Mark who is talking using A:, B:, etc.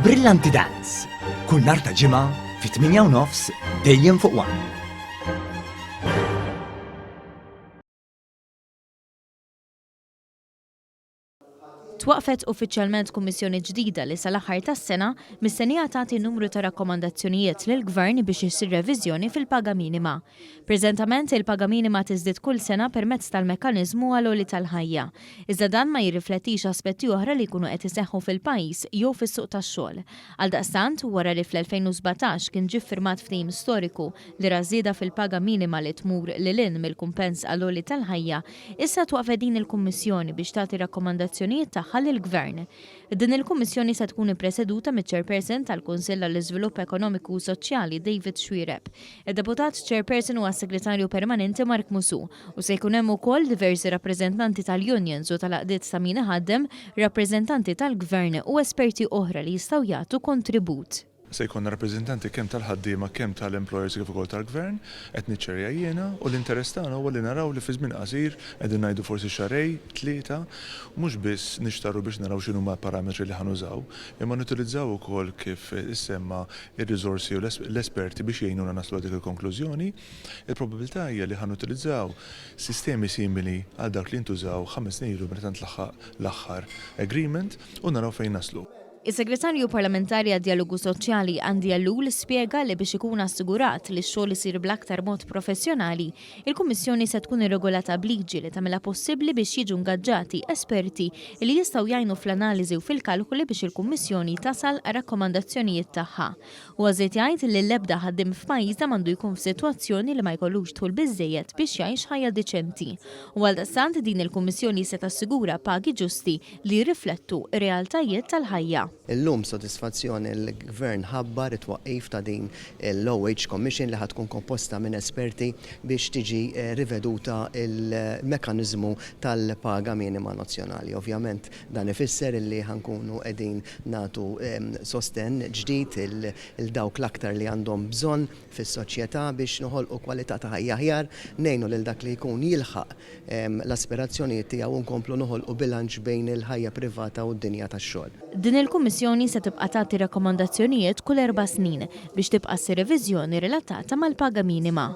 A: Brillanti Dance. Kull nhar ta' ġimgħa fit-8:30 dejjem fuq One.
B: Twaqfet uffiċjalment kummissjoni ġdida li sal-aħħar tas-sena mistennija tagħti numru ta' rakkomandazzjonijiet lill-Gvern biex issir reviżjoni fil-paga minima. Preżentament il-paga minima tiżdied kull sena permezz tal-mekkaniżmu għal-għoli tal-ħajja. Iżda dan ma jirriflettix aspetti oħra li jkunu qed iseħħu fil-pajjiż jew fis-suq tax-xogħol. Għaldaqstant wara li fl-2017 kien ġie ffirmat ftehim storiku li rażieda fil-paga minima li tmur lil hinn mill-kumpens għal-għoli tal-ħajja, issa twaqfet din il-Kummissjoni biex tagħti rakkomandazzjonijiet tagħha lill-Gvern. Din il-Kummissjoni se tkun ippreseduta miċ-Chairperson tal-Kunsill għall-Iżvilupp Ekonomiku u Soċjali David Xwiereb. Id-Deputat Chairperson huwa Segretarju Permanenti Mark Musu u se jkun hemm ukoll diversi rappreżentanti tal-unions u tal-għaqdiet ta' min iħaddem, rappreżentanti tal-Gvern u esperti oħra li jistgħu jagħtu kontribut.
C: Se jkollna rappreżentanti kemm tal-ħaddiema kemm tal-employers kif ukoll tal-Gvern qed niċċerja jiena u l-interess tagħna huwa li naraw li fi żmien qasir qegħdin ngħidu forsi xahrej, tlieta, mhux biss nixtaru biex naraw x'inhuma l-parametri li ħanużaw, imma nutilizzaw ukoll kif issemma ir-riżorsi u l-esperti biex jgħinuna naslu dik il-konklużjoni. Il-probabilità hija li ħanutilizzaw sistemi simili għal dak li ntużaw 5 snin ilu meta tlaħħaq l-aħħar agreement u naraw fejn naslu.
B: Is-Segretarju Parlamentari għad-Dialogu Soċjali Andi Allul spjega li biex ikun assigurat li x-xogħol isir bl-aktar mod professjonali, il-Kummissjoni se tkun irregolata b'liġi li tagħmilha possibbli biex jiġu ngaġġati esperti li jistgħu jgħinu fl-analiżi u fil-kalkuli biex il-Kummissjoni tasal rakkomandazzjonijiet tagħha. U għażiet jgħid li l-ebda ħaddiem f'pajjiżna m'għandu jkun f'sitwazzjoni li ma jkollux dħul biżżejjed biex jgħix ħajja diċenti. U għaldaqstant din il-Kummissjoni se tassigura pagi ġusti li jirriflettu r-realtajiet tal-ħajja.
D: Illum sodisfazzjoni l-Gvern ħabbar it-twaqqif ta' din il-Low Wage Commission li ħatkun komposta minn esperti biex tiġi riveduta il-mekanizmu tal-paga minima nazzjonali. Ovvjament dan ifisser li ħankunu qegħdin nagħtu sosten ġdid il-dawk l-aktar li għandhom bżonn fis-soċjetà biex noħolqu kwalità ta' ħajja aħjar, ngħinu lil dak li jkun jilħaq l-aspirazzjonijiet tiegħu nkomplu noħolqu bilanċ bejn il-ħajja privata u d-dinja tax-xogħol.
B: Din il-Kummissjoni se tibqa' tagħti rakkomandazzjonijiet kull 4 snin biex tibqa' ssir reviżjoni relatata mal-paga minima.